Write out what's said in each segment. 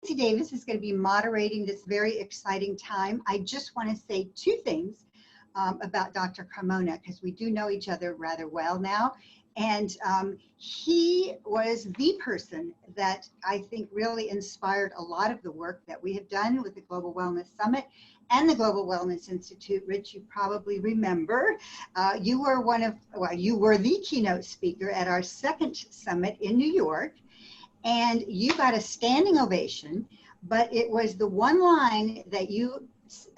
Nancy Davis is going to be moderating this very exciting time. I just want to say two things about Dr. Carmona, because we do know each other rather well now. And he was the person that I think really inspired a lot of the work that we have done with the Global Wellness Summit and the Global Wellness Institute. Rich, you probably remember, you were you were the keynote speaker at our second summit in New York, and you got a standing ovation, but it was the one line that you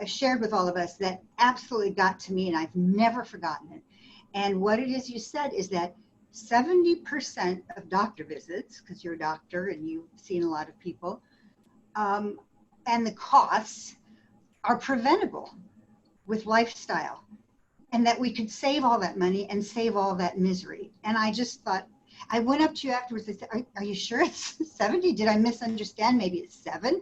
shared with all of us that absolutely got to me, and I've never forgotten it. And what it is you said is that 70% of doctor visits, because you're a doctor and you've seen a lot of people, and the costs are preventable with lifestyle, and that we could save all that money and save all that misery. And I just thought, I went up to you afterwards and said, are you sure it's 70? Did I misunderstand? Maybe it's 7,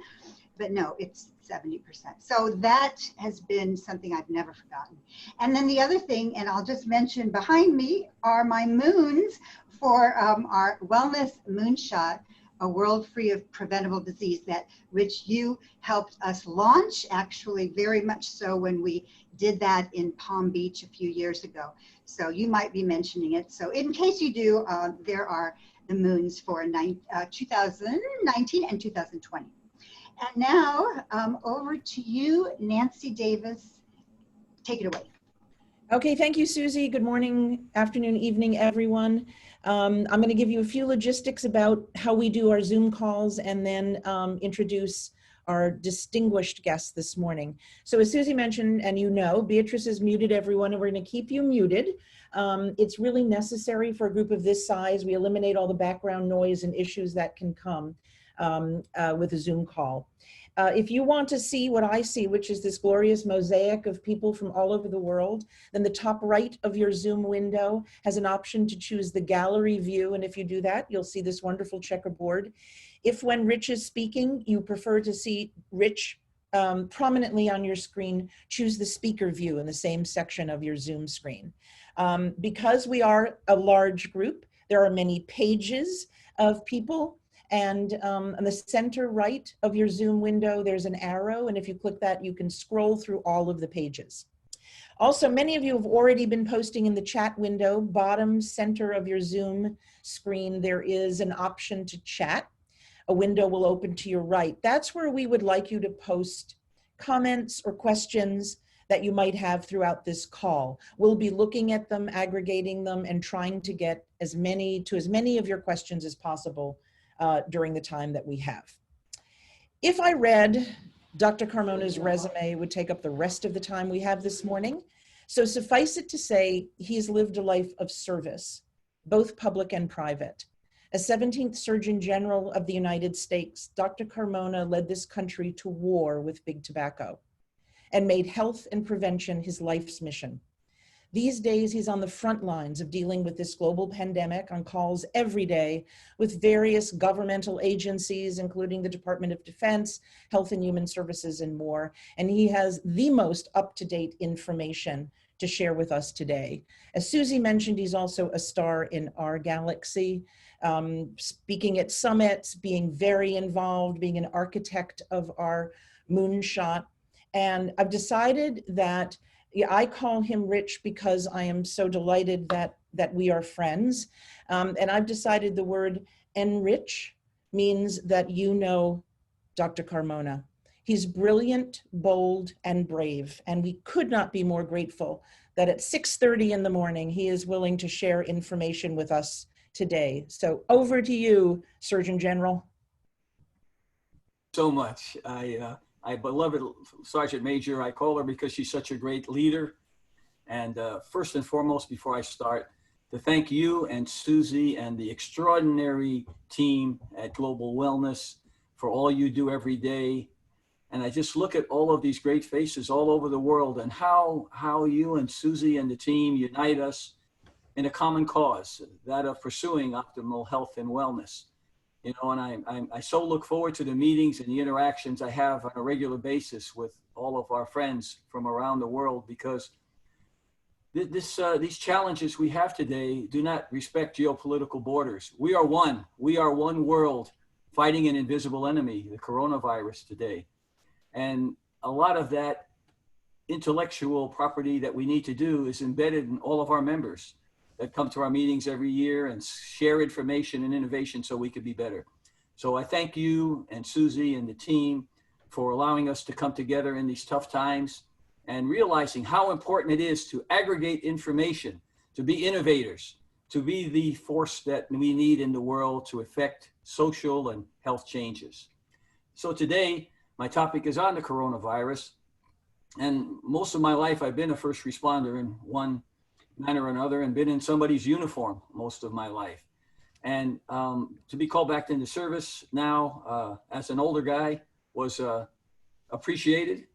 but no, it's 70%. So that has been something I've never forgotten. And then the other thing, and I'll just mention behind me are my moons for our Wellness Moonshot, a world free of preventable disease that, Rich, you helped us launch, actually very much so when we did that in Palm Beach a few years ago. So you might be mentioning it. So in case you do, there are the moons for 2019 and 2020. And now over to you, Nancy Davis. Take it away. Okay, thank you, Susie. Good morning, afternoon, evening, everyone. I'm going to give you a few logistics about how we do our Zoom calls and then introduce our distinguished guests this morning. So as Susie mentioned, and you know, Beatrice has muted everyone and we're going to keep you muted. It's really necessary for a group of this size. We eliminate all the background noise and issues that can come with a Zoom call. If you want to see what I see, which is this glorious mosaic of people from all over the world, then the top right of your Zoom window has an option to choose the gallery view. And if you do that, you'll see this wonderful checkerboard. If when Rich is speaking, you prefer to see Rich prominently on your screen, choose the speaker view in the same section of your Zoom screen. Because we are a large group, there are many pages of people. And on the center right of your Zoom window, there's an arrow. And if you click that, you can scroll through all of the pages. Also, many of you have already been posting in the chat window, bottom center of your Zoom screen, there is an option to chat. A window will open to your right. That's where we would like you to post comments or questions that you might have throughout this call. We'll be looking at them, aggregating them, and trying to get as many of your questions as possible during the time that we have. If I read Dr. Carmona's resume, it would take up the rest of the time we have this morning. So suffice it to say, he's lived a life of service, both public and private. As 17th Surgeon General of the United States, Dr. Carmona led this country to war with big tobacco and made health and prevention his life's mission. These days, he's on the front lines of dealing with this global pandemic, on calls every day with various governmental agencies, including the Department of Defense, Health and Human Services, and more. And he has the most up-to-date information to share with us today. As Susie mentioned, he's also a star in our galaxy, speaking at summits, being very involved, being an architect of our moonshot. And I've decided that I call him Rich because I am so delighted that we are friends. And I've decided the word enrich means that you know Dr. Carmona. He's brilliant, bold, and brave. And we could not be more grateful that at 6:30 in the morning, he is willing to share information with us today. So over to you, Surgeon General. So much. I beloved Sergeant Major, I call her because she's such a great leader. And first and foremost, before I start, to thank you and Susie and the extraordinary team at Global Wellness for all you do every day. And I just look at all of these great faces all over the world and how you and Susie and the team unite us in a common cause, that of pursuing optimal health and wellness. You know, and I so look forward to the meetings and the interactions I have on a regular basis with all of our friends from around the world, because these challenges we have today do not respect geopolitical borders. We are one. We are one world fighting an invisible enemy, the coronavirus today. And a lot of that intellectual property that we need to do is embedded in all of our members that come to our meetings every year and share information and innovation so we could be better. So I thank you and Susie and the team for allowing us to come together in these tough times and realizing how important it is to aggregate information, to be innovators, to be the force that we need in the world to affect social and health changes. So today, my topic is on the coronavirus. And most of my life, I've been a first responder in one manner or another and been in somebody's uniform most of my life. And to be called back into service now as an older guy was appreciated,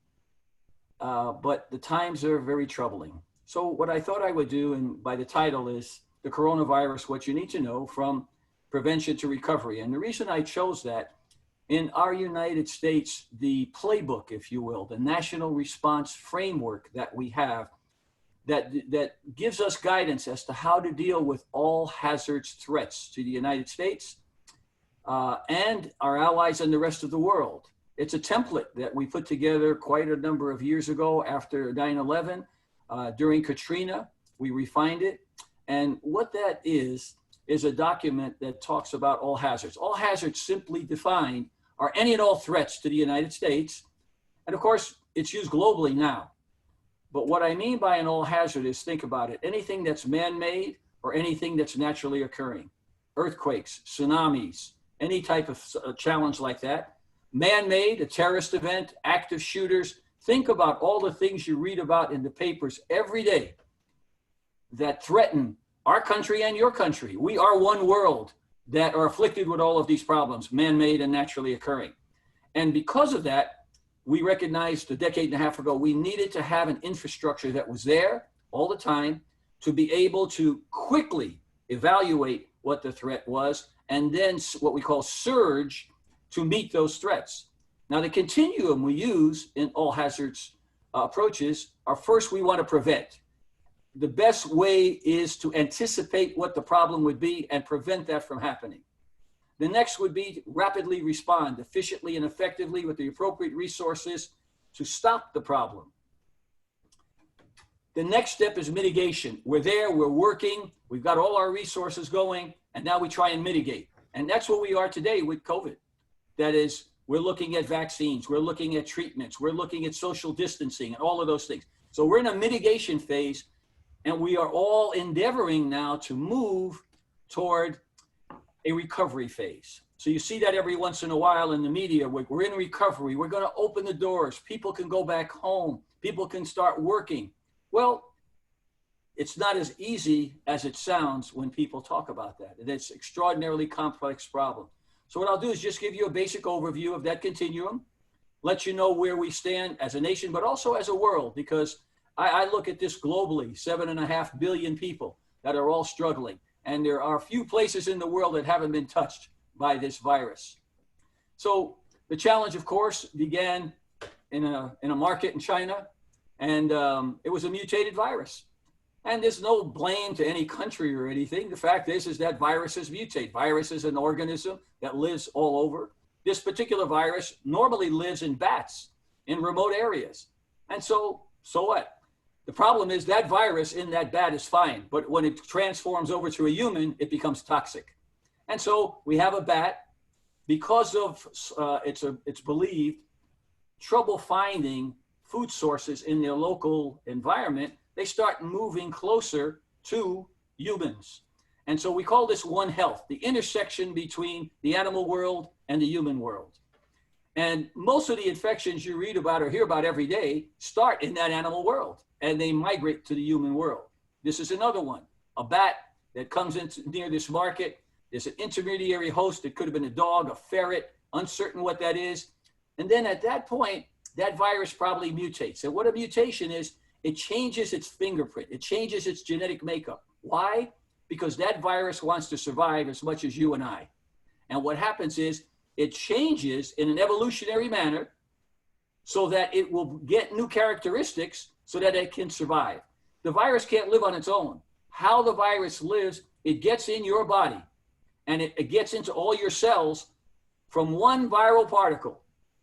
but the times are very troubling. So what I thought I would do, and by the title is The Coronavirus, What You Need to Know from Prevention to Recovery. And the reason I chose that, in our United States, the playbook, if you will, the national response framework that we have that gives us guidance as to how to deal with all hazards threats to the United States and our allies and the rest of the world. It's a template that we put together quite a number of years ago after 9/11. During Katrina, we refined it. And what that is a document that talks about all hazards. All hazards, simply defined, are any and all threats to the United States. And of course, it's used globally now. But what I mean by an all hazard is, think about it, anything that's man-made or anything that's naturally occurring. Earthquakes, tsunamis, any type of challenge like that. Man-made, a terrorist event, active shooters. Think about all the things you read about in the papers every day that threaten our country and your country. We are one world that are afflicted with all of these problems, man-made and naturally occurring. And because of that, we recognized a decade and a half ago, we needed to have an infrastructure that was there all the time to be able to quickly evaluate what the threat was, and then what we call surge to meet those threats. Now, the continuum we use in all hazards approaches are, first, we want to prevent. The best way is to anticipate what the problem would be and prevent that from happening. The next would be rapidly respond efficiently and effectively with the appropriate resources to stop the problem. The next step is mitigation. We're there, we're working, we've got all our resources going, and now we try and mitigate. And that's what we are today with COVID. That is, we're looking at vaccines, we're looking at treatments, we're looking at social distancing and all of those things. So we're in a mitigation phase. And we are all endeavoring now to move toward a recovery phase. So you see that every once in a while in the media, we're in recovery, we're going to open the doors, people can go back home, people can start working. Well, it's not as easy as it sounds when people talk about that. And it's an extraordinarily complex problem. So what I'll do is just give you a basic overview of that continuum, let you know where we stand as a nation, but also as a world, because I look at this globally, 7.5 billion people that are all struggling. And there are a few places in the world that haven't been touched by this virus. So the challenge, of course, began in a market in China, and it was a mutated virus. And there's no blame to any country or anything. The fact is that viruses mutate. Virus is an organism that lives all over. This particular virus normally lives in bats in remote areas. And so what? The problem is that virus in that bat is fine, but when it transforms over to a human, it becomes toxic. And so we have a bat, because of, it's believed, trouble finding food sources in their local environment, they start moving closer to humans. And so we call this One Health, the intersection between the animal world and the human world. And most of the infections you read about or hear about every day start in that animal world, and they migrate to the human world. This is another one, a bat that comes in near this market. There's an intermediary host. It could have been a dog, a ferret, uncertain what that is. And then at that point, that virus probably mutates. And what a mutation is, it changes its fingerprint. It changes its genetic makeup. Why? Because that virus wants to survive as much as you and I. And what happens is it changes in an evolutionary manner so that it will get new characteristics so that it can survive. The virus can't live on its own. How the virus lives, it gets in your body and it gets into all your cells from one viral particle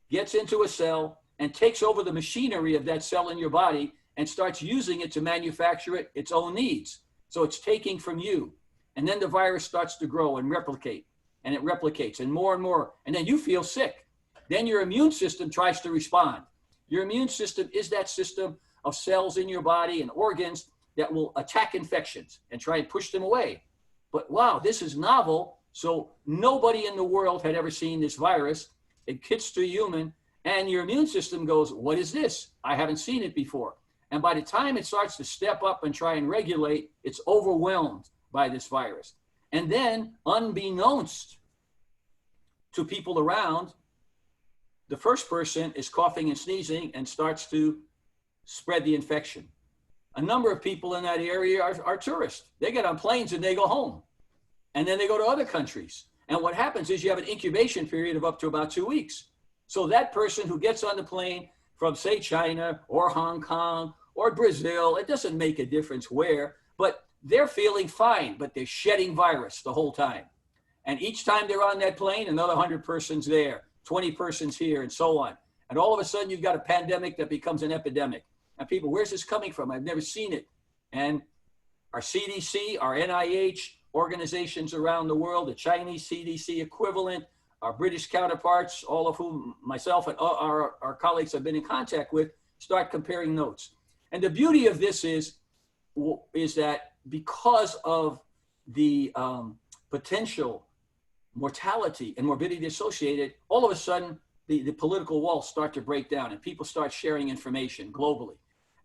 gets into a cell and takes over the machinery of that cell in your body and starts using it to manufacture its own needs. So it's taking from you. And then the virus starts to grow and replicate, and it replicates and more. And then you feel sick. Then your immune system tries to respond. Your immune system is that system of cells in your body and organs that will attack infections and try and push them away. But wow, this is novel. So nobody in the world had ever seen this virus. It gets to a human and your immune system goes, what is this? I haven't seen it before. And by the time it starts to step up and try and regulate, it's overwhelmed by this virus. And then unbeknownst to people around, the first person is coughing and sneezing and starts to spread the infection. A number of people in that area are tourists. They get on planes and they go home. And then they go to other countries. And what happens is you have an incubation period of up to about 2 weeks. So that person who gets on the plane from, say, China or Hong Kong or Brazil, it doesn't make a difference where, but they're feeling fine, but they're shedding virus the whole time. And each time they're on that plane, another 100 persons there, 20 persons here, and so on. And all of a sudden, you've got a pandemic that becomes an epidemic. And people, where's this coming from? I've never seen it. And our CDC, our NIH, organizations around the world, the Chinese CDC equivalent, our British counterparts, all of whom myself and our colleagues have been in contact with, start comparing notes. And the beauty of this is that because of the potential mortality and morbidity associated, all of a sudden the political walls start to break down and people start sharing information globally.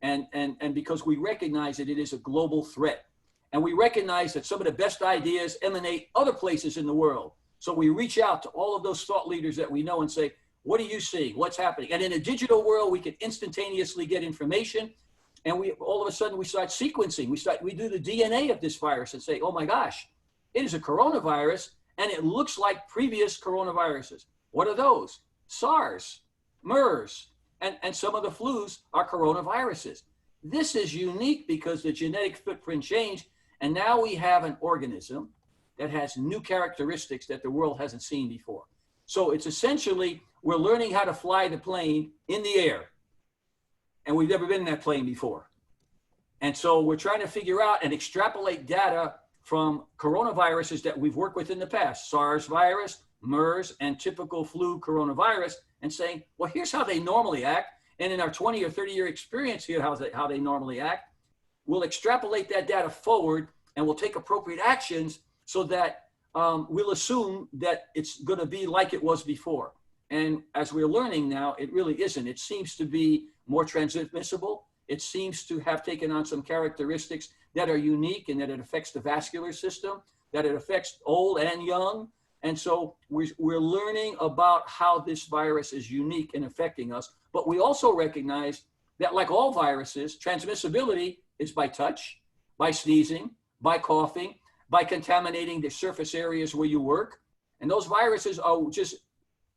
And because we recognize that it is a global threat. And we recognize that some of the best ideas emanate other places in the world. So we reach out to all of those thought leaders that we know and say, what are you seeing? What's happening? And in a digital world, we can instantaneously get information. And we all of a sudden we start sequencing. We do the DNA of this virus and say, oh my gosh, it is a coronavirus and it looks like previous coronaviruses. What are those? SARS, MERS, and some of the flus are coronaviruses. This is unique because the genetic footprint changed. And now we have an organism that has new characteristics that the world hasn't seen before. So it's essentially, we're learning how to fly the plane in the air. And we've never been in that plane before. And so we're trying to figure out and extrapolate data from coronaviruses that we've worked with in the past, SARS virus, MERS, and typical flu coronavirus, and saying, well, here's how they normally act. And in our 20 or 30 year experience here, how they normally act, we'll extrapolate that data forward and we'll take appropriate actions so that we'll assume that it's going to be like it was before. And as we're learning now, it really isn't. It seems to be more transmissible. It seems to have taken on some characteristics that are unique and that it affects the vascular system, that it affects old and young. And so we're learning about how this virus is unique in affecting us. But we also recognize that like all viruses, transmissibility is by touch, by sneezing, by coughing, by contaminating the surface areas where you work. And those viruses are just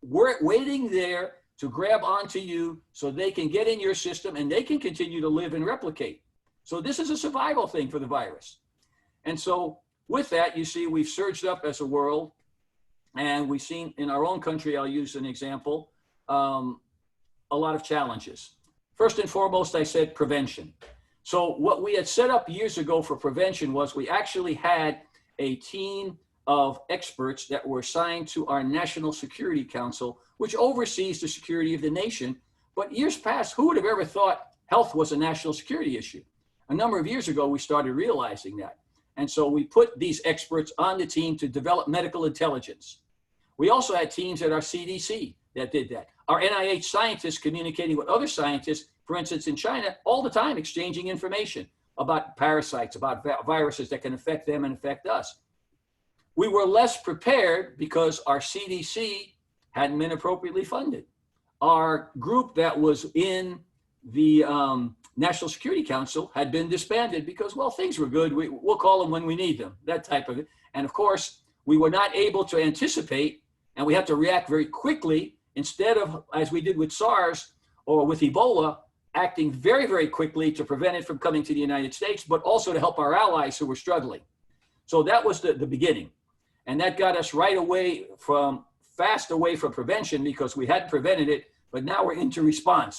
waiting there to grab onto you so they can get in your system and they can continue to live and replicate. So this is a survival thing for the virus. And so with that, you see, we've surged up as a world and we've seen in our own country, I'll use an example, a lot of challenges. First and foremost, I said prevention. So what we had set up years ago for prevention was we actually had a team of experts that were assigned to our National Security Council, which oversees the security of the nation. But years past, who would have ever thought health was a national security issue? A number of years ago, we started realizing that. And so we put these experts on the team to develop medical intelligence. We also had teams at our CDC that did that. Our NIH scientists communicating with other scientists, for instance, in China, all the time exchanging information about parasites, about viruses that can affect them and affect us. We were less prepared because our CDC hadn't been appropriately funded. Our group that was in the National Security Council had been disbanded because, well, things were good. We'll call them when we need them, that type of it. And of course, we were not able to anticipate, and we had to react very quickly instead of, as we did with SARS or with Ebola, acting very, very quickly to prevent it from coming to the United States, but also to help our allies who were struggling. So that was the beginning. And that got us right away from fast away from prevention because we hadn't prevented it, but now we're into response.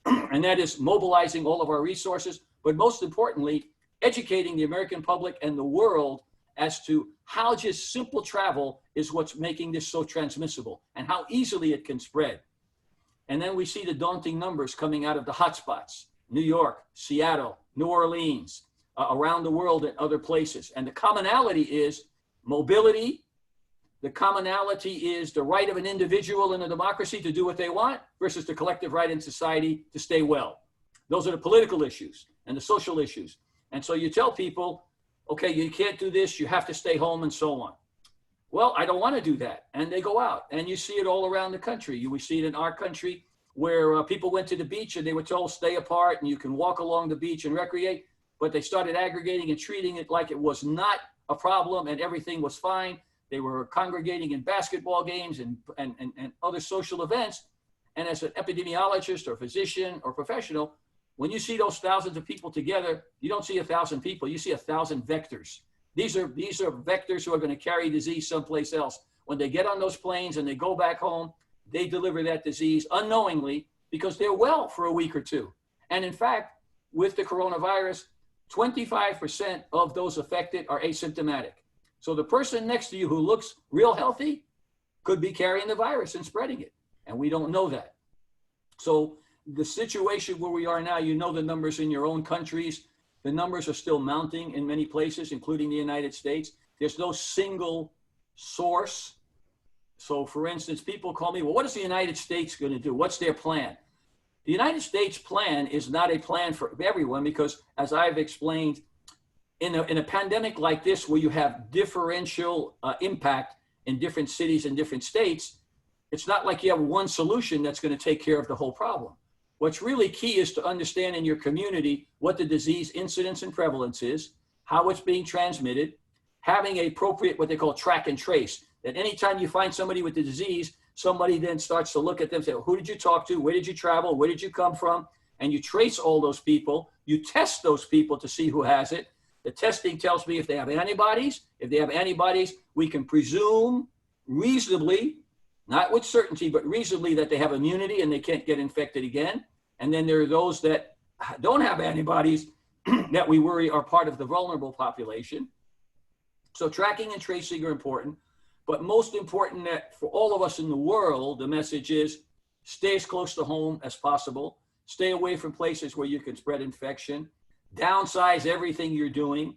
And that is mobilizing all of our resources, but most importantly, educating the American public and the world as to how just simple travel is what's making this so transmissible and how easily it can spread. And then we see the daunting numbers coming out of the hotspots, New York, Seattle, New Orleans, around the world and other places. And the commonality is mobility. The commonality is the right of an individual in a democracy to do what they want versus the collective right in society to stay well. Those are the political issues and the social issues. And so you tell people, okay, you can't do this, you have to stay home and so on. Well, I don't want to do that. And they go out, and you see it all around the country. We see it in our country where people went to the beach and they were told stay apart and you can walk along the beach and recreate, but they started aggregating and treating it like it was not a problem and everything was fine. They were congregating in basketball games and other social events. And as an epidemiologist or physician or professional, when you see those thousands of people together, you don't see 1,000 people, you see 1,000 vectors. These are vectors who are going to carry disease someplace else. When they get on those planes and they go back home, they deliver that disease unknowingly because they're well for a week or two. And in fact, with the coronavirus, 25% of those affected are asymptomatic. So the person next to you who looks real healthy could be carrying the virus and spreading it. And we don't know that. So the situation where we are now, you know the numbers in your own countries. The numbers are still mounting in many places, including the United States. There's no single source. So for instance, people call me, well, what is the United States going to do? What's their plan? The United States plan is not a plan for everyone because, as I've explained, in a pandemic like this, where you have differential impact in different cities and different states, it's not like you have one solution that's going to take care of the whole problem. What's really key is to understand in your community what the disease incidence and prevalence is, how it's being transmitted, having an appropriate, what they call track and trace, that anytime you find somebody with the disease, somebody then starts to look at them and say, well, who did you talk to? Where did you travel? Where did you come from? And you trace all those people. You test those people to see who has it. The testing tells me if they have antibodies. If they have antibodies, we can presume reasonably, not with certainty, but reasonably that they have immunity and they can't get infected again. And then there are those that don't have antibodies that we worry are part of the vulnerable population. So tracking and tracing are important, but most important that for all of us in the world, the message is stay as close to home as possible, stay away from places where you can spread infection, downsize everything you're doing,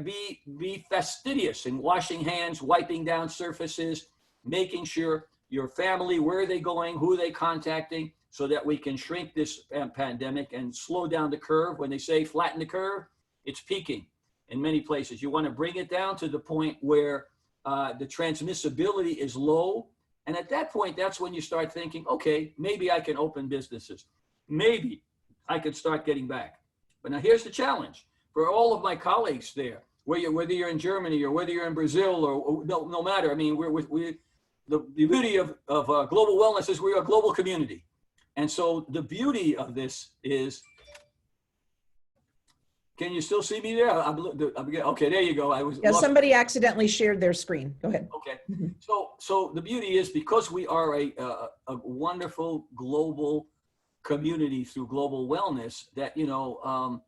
be fastidious in washing hands, wiping down surfaces, making sure your family, where are they going, who are they contacting, so that we can shrink this pandemic and slow down the curve. When they say flatten the curve, it's peaking in many places. You want to bring it down to the point where the transmissibility is low. And at that point, that's when you start thinking, okay, maybe I can open businesses. Maybe I can start getting back. But now here's the challenge for all of my colleagues there, whether you're in Germany or whether you're in Brazil or no matter. I mean, the beauty of global wellness is we're a global community. And so the beauty of this is, can you still see me there? Okay, there you go. Somebody accidentally shared their screen. Go ahead. Okay. So the beauty is because we are a wonderful global community through global wellness, that, you know,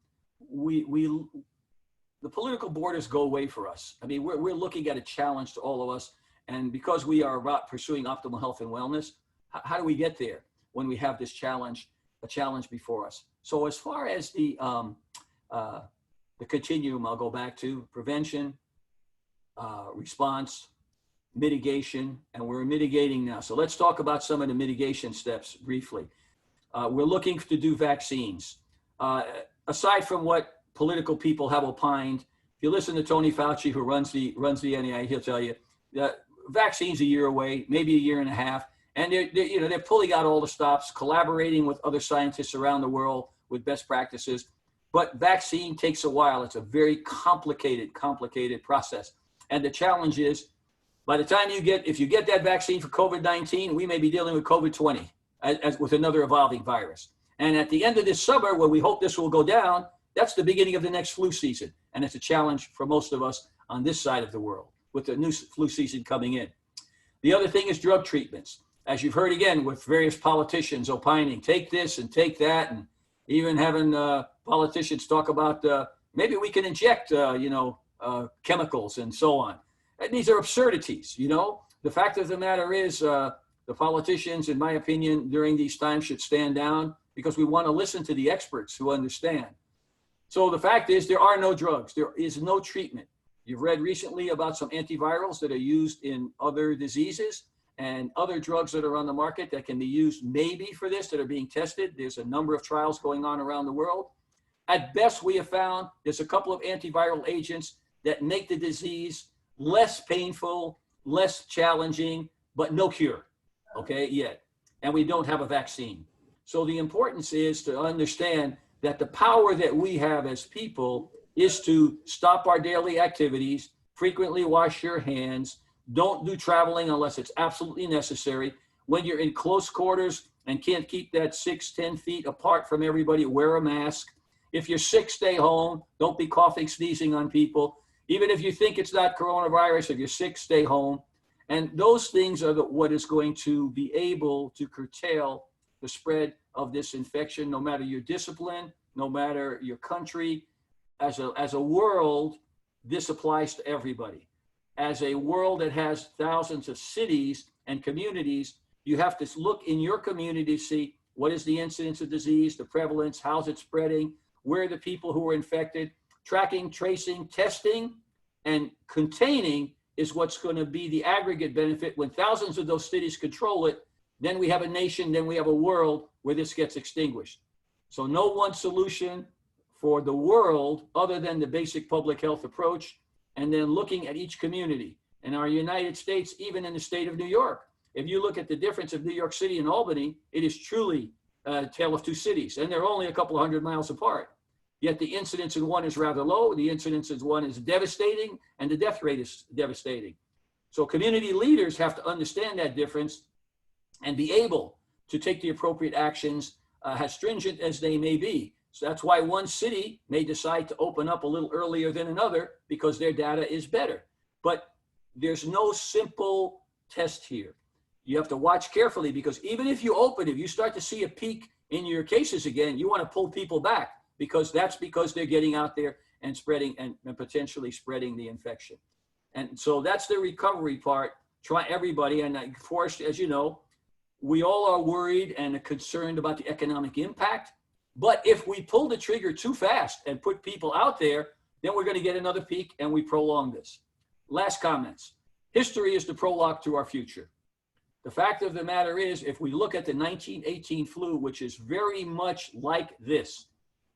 the political borders go away for us. I mean, we're looking at a challenge to all of us. And because we are about pursuing optimal health and wellness, how do we get there when we have this challenge, a challenge before us? So as far as the continuum, I'll go back to prevention, response, mitigation, and we're mitigating now. So let's talk about some of the mitigation steps briefly. We're looking to do vaccines. Aside from what political people have opined, if you listen to Tony Fauci, who runs the NIH, he'll tell you that vaccines a year away, maybe a year and a half, and they're pulling out all the stops, collaborating with other scientists around the world with best practices. But vaccine takes a while. It's a very complicated process. And the challenge is, by the time if you get that vaccine for COVID-19, we may be dealing with COVID-20 as with another evolving virus. And at the end of this summer, when we hope this will go down, that's the beginning of the next flu season. And it's a challenge for most of us on this side of the world with the new flu season coming in. The other thing is drug treatments. As you've heard again with various politicians opining, take this and take that, and even having politicians talk about maybe we can inject, chemicals and so on. And these are absurdities, you know. The fact of the matter is the politicians, in my opinion, during these times should stand down because we want to listen to the experts who understand. So the fact is there are no drugs. There is no treatment. You've read recently about some antivirals that are used in other diseases and other drugs that are on the market that can be used maybe for this, that are being tested. There's a number of trials going on around the world. At best, we have found there's a couple of antiviral agents that make the disease less painful, less challenging, but no cure, okay, yet. And we don't have a vaccine. So the importance is to understand that the power that we have as people is to stop our daily activities, frequently wash your hands, don't do traveling unless it's absolutely necessary. When you're in close quarters and can't keep that 6-10 feet apart from everybody, wear a mask. If you're sick, stay home. Don't be coughing, sneezing on people. Even if you think it's not coronavirus, if you're sick, stay home. And those things are what is going to be able to curtail the spread of this infection, no matter your discipline, no matter your country. As a world, this applies to everybody. As a world that has thousands of cities and communities, you have to look in your community to see what is the incidence of disease, the prevalence, how's it spreading, where are the people who are infected. Tracking, tracing, testing, and containing is what's going to be the aggregate benefit. When thousands of those cities control it, then we have a nation, then we have a world where this gets extinguished. So no one solution for the world other than the basic public health approach, and then looking at each community. In our United States, even in the state of New York, if you look at the difference of New York City and Albany, it is truly a tale of two cities, and they're only a couple of 100 miles apart. Yet the incidence in one is rather low, the incidence in one is devastating, and the death rate is devastating. So community leaders have to understand that difference and be able to take the appropriate actions, as stringent as they may be. So that's why one city may decide to open up a little earlier than another because their data is better. But there's no simple test here. You have to watch carefully because even if you open, if you start to see a peak in your cases again, you want to pull people back because they're getting out there and spreading and potentially spreading the infection. And so that's the recovery part. Try everybody. And of course, as you know, we all are worried and concerned about the economic impact. But if we pull the trigger too fast and put people out there, then we're going to get another peak and we prolong this. Last comments. History is the prologue to our future. The fact of the matter is, if we look at the 1918 flu, which is very much like this,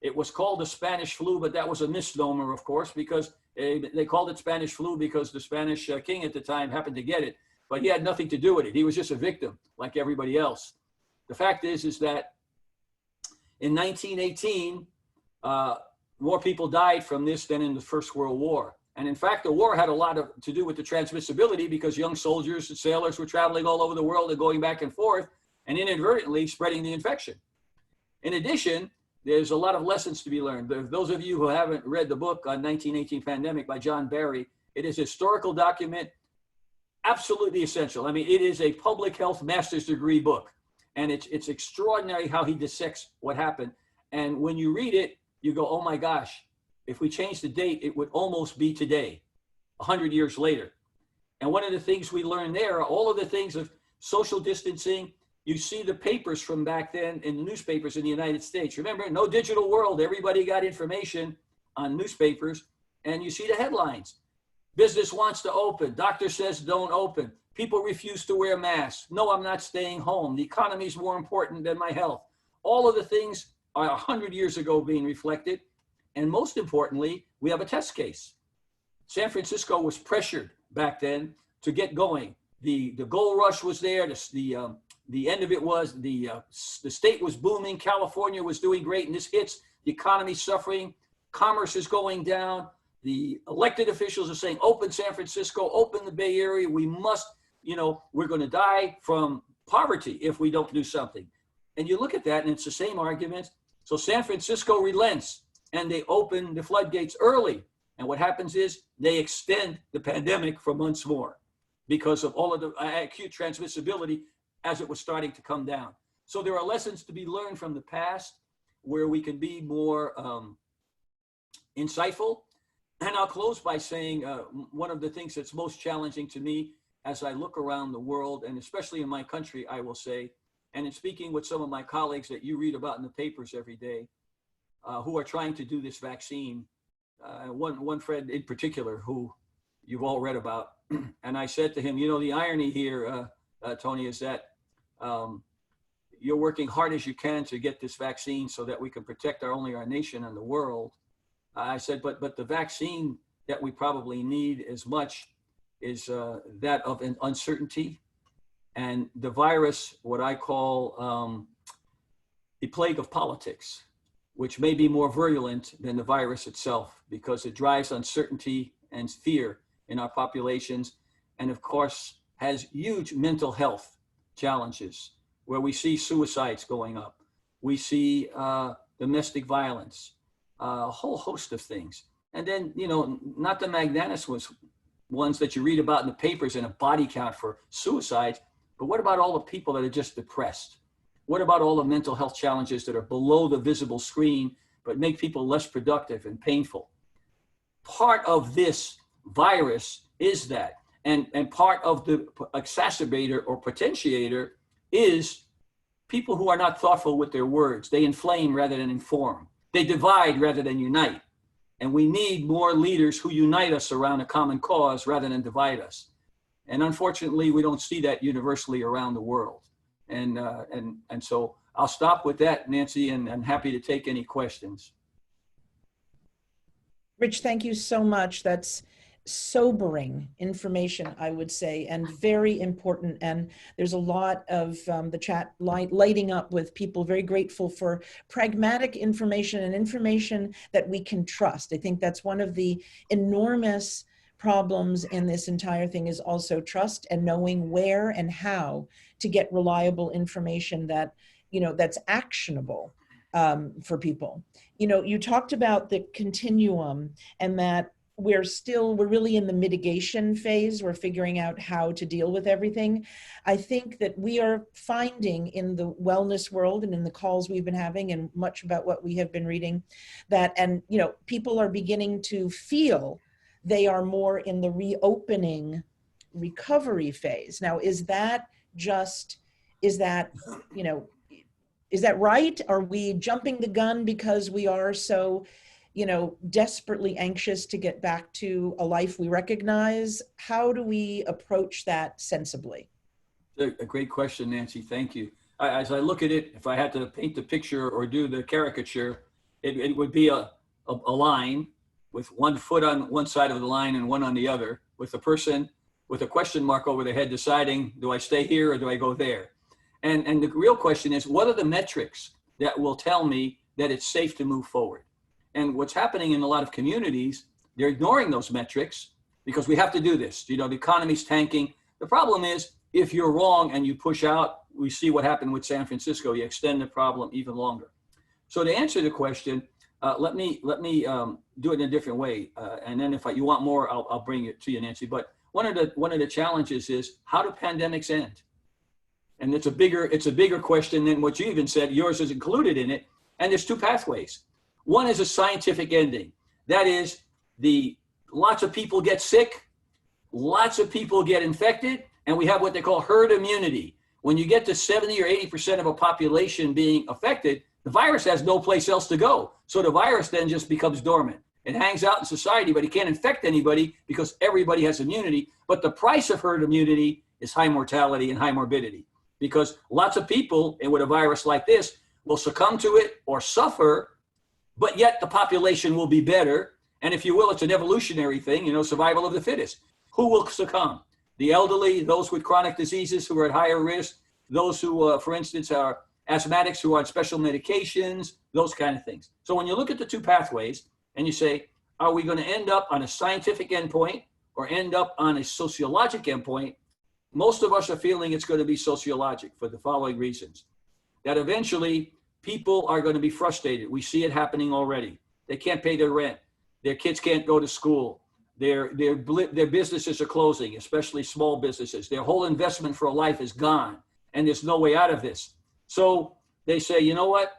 it was called the Spanish flu, but that was a misnomer, of course, because they called it Spanish flu because the Spanish king at the time happened to get it, but he had nothing to do with it. He was just a victim like everybody else. The fact is that in 1918, more people died from this than in the First World War. And in fact, the war had a lot to do with the transmissibility because young soldiers and sailors were traveling all over the world and going back and forth and inadvertently spreading the infection. In addition, there's a lot of lessons to be learned. Those of you who haven't read the book on 1918 Pandemic by John Barry, it is a historical document, absolutely essential. I mean, it is a public health master's degree book. And it's extraordinary how he dissects what happened. And when you read it, you go, oh my gosh, if we change the date, it would almost be today, 100 years later. And one of the things we learned there are all of the things of social distancing. You see the papers from back then in the newspapers in the United States. Remember, no digital world. Everybody got information on newspapers. And you see the headlines. Business wants to open. Doctor says don't open. People refuse to wear masks. No, I'm not staying home. The economy is more important than my health. All of the things are 100 years ago being reflected. And most importantly, we have a test case. San Francisco was pressured back then to get going. The gold rush was there. The end of it was the state was booming. California was doing great, and this hits. The economy suffering. Commerce is going down. The elected officials are saying, open San Francisco, open the Bay Area. We must, we're going to die from poverty if we don't do something. And you look at that, and it's the same argument. So San Francisco relents, and they open the floodgates early. And what happens is they extend the pandemic for months more. because of all of the acute transmissibility as it was starting to come down. So there are lessons to be learned from the past where we can be more insightful. And I'll close by saying one of the things that's most challenging to me as I look around the world, and especially in my country, I will say, and in speaking with some of my colleagues that you read about in the papers every day, who are trying to do this vaccine, one friend in particular who you've all read about, and I said to him, you know, the irony here, Tony, is that you're working hard as you can to get this vaccine so that we can protect only our nation and the world. I said, but the vaccine that we probably need as much is that of an uncertainty. And the virus, what I call the plague of politics, which may be more virulent than the virus itself because it drives uncertainty and fear in our populations. And of course, has huge mental health challenges where we see suicides going up. We see domestic violence, a whole host of things. And then, you know, not the magnanimous ones that you read about in the papers and a body count for suicides, but what about all the people that are just depressed? What about all the mental health challenges that are below the visible screen, but make people less productive and painful? Part of this virus is that, and part of the exacerbator or potentiator is people who are not thoughtful with their words. They inflame rather than inform. They divide rather than unite. And we need more leaders who unite us around a common cause rather than divide us. And unfortunately, we don't see that universally around the world. And so I'll stop with that, Nancy, and I'm happy to take any questions. Rich, thank you so much. That's sobering information, I would say, and very important. And there's a lot of the chat lighting up with people very grateful for pragmatic information and information that we can trust. I think that's one of the enormous problems in this entire thing is also trust and knowing where and how to get reliable information that, you know, that's actionable for people. You know, you talked about the continuum and that we're really in the mitigation phase. We're figuring out how to deal with everything. I think that we are finding in the wellness world and in the calls we've been having and much about what we have been reading that, and, you know, people are beginning to feel they are more in the reopening recovery phase. Now, is that right? Are we jumping the gun because we are so, you know, desperately anxious to get back to a life we recognize? How do we approach that sensibly? A great question, Nancy. Thank you. As I look at it, if I had to paint the picture or do the caricature, it would be a line with one foot on one side of the line and one on the other, with a person with a question mark over their head deciding, do I stay here or do I go there? And the real question is, what are the metrics that will tell me that it's safe to move forward? And what's happening in a lot of communities, they're ignoring those metrics because we have to do this. You know, the economy's tanking. The problem is, if you're wrong and you push out, we see what happened with San Francisco. You extend the problem even longer. So to answer the question, let me do it in a different way. And then if you want more, I'll bring it to you, Nancy. But one of the challenges is, how do pandemics end? And it's a bigger question than what you even said. Yours is included in it. And there's two pathways. One is a scientific ending. That is, lots of people get sick, lots of people get infected, and we have what they call herd immunity. When you get to 70 or 80% of a population being affected, the virus has no place else to go. So the virus then just becomes dormant. It hangs out in society, but it can't infect anybody because everybody has immunity. But the price of herd immunity is high mortality and high morbidity, because lots of people with a virus like this will succumb to it or suffer, but yet the population will be better. And if you will, it's an evolutionary thing, you know, survival of the fittest. Who will succumb? The elderly, those with chronic diseases who are at higher risk, those who, for instance, are asthmatics who are on special medications, those kind of things. So when you look at the two pathways and you say, are we going to end up on a scientific endpoint or end up on a sociologic endpoint? Most of us are feeling it's going to be sociologic for the following reasons. That eventually people are going to be frustrated. We see it happening already. They can't pay their rent. Their kids can't go to school. Their businesses are closing, especially small businesses. Their whole investment for a life is gone, and there's no way out of this. So they say, you know what?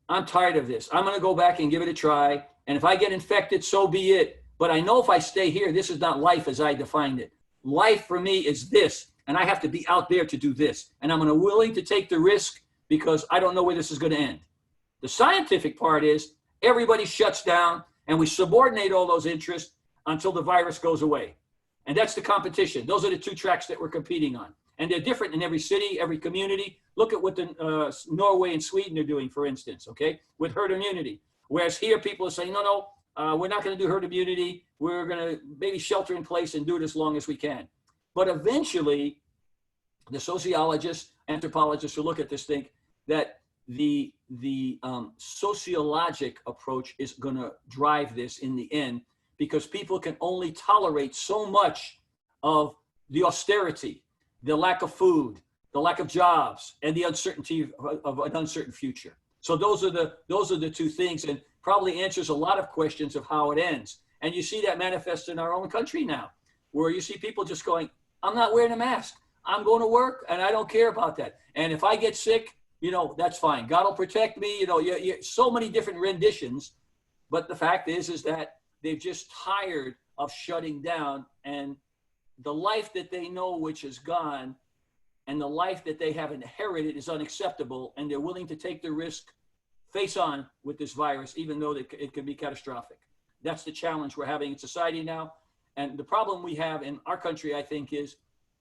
I'm tired of this. I'm going to go back and give it a try. And if I get infected, so be it. But I know if I stay here, this is not life as I defined it. Life for me is this, and I have to be out there to do this. And I'm willing to take the risk because I don't know where this is going to end. The scientific part is everybody shuts down, and we subordinate all those interests until the virus goes away. And that's the competition. Those are the two tracks that we're competing on. And they're different in every city, every community. Look at what the Norway and Sweden are doing, for instance, okay, with herd immunity. Whereas here, people are saying, no, we're not going to do herd immunity. We're going to maybe shelter in place and do it as long as we can. But eventually, the sociologists, anthropologists who look at this think that the sociologic approach is going to drive this in the end, because people can only tolerate so much of the austerity, the lack of food, the lack of jobs, and the uncertainty of an uncertain future. So those are the two things, and probably answers a lot of questions of how it ends. And you see that manifest in our own country now, where you see people just going, I'm not wearing a mask. I'm going to work, and I don't care about that. And if I get sick, that's fine. God will protect me. So many different renditions. But the fact is that they've just tired of shutting down, and the life that they know, which is gone, and the life that they have inherited is unacceptable, and they're willing to take the risk face on with this virus, even though it can be catastrophic. That's the challenge we're having in society now. And the problem we have in our country, I think, is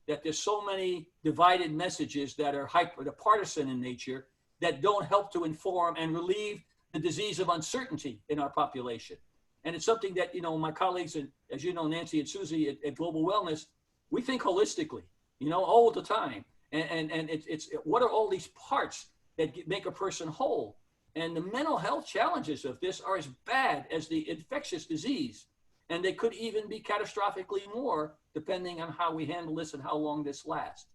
that there's so many divided messages that are partisan in nature that don't help to inform and relieve the disease of uncertainty in our population. And it's something that, my colleagues, and as you know, Nancy and Susie at Global Wellness, we think holistically, all the time. And it's what are all these parts that make a person whole? And the mental health challenges of this are as bad as the infectious disease. And they could even be catastrophically more, depending on how we handle this and how long this lasts.